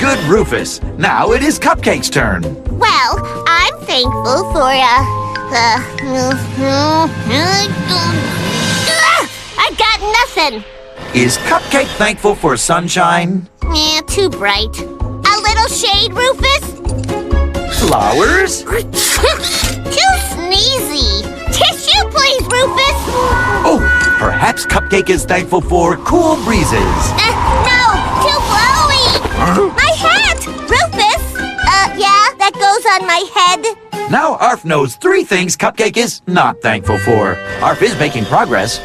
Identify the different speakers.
Speaker 1: good, Rufus. Now it is Cupcake's turn.
Speaker 2: Well, I'm thankful for, I got nothing.
Speaker 1: Is Cupcake thankful for sunshine?
Speaker 2: Too bright. A little shade, Rufus?
Speaker 1: Flowers?
Speaker 2: Too sneezy. Tissue, please, Rufus.
Speaker 1: Oh, perhaps Cupcake is thankful for cool breezes.
Speaker 2: No, too blowy. My hat, Rufus. Yeah, that goes on my head.
Speaker 1: Now Arf knows 3 things Cupcake is not thankful for. Arf is making progress.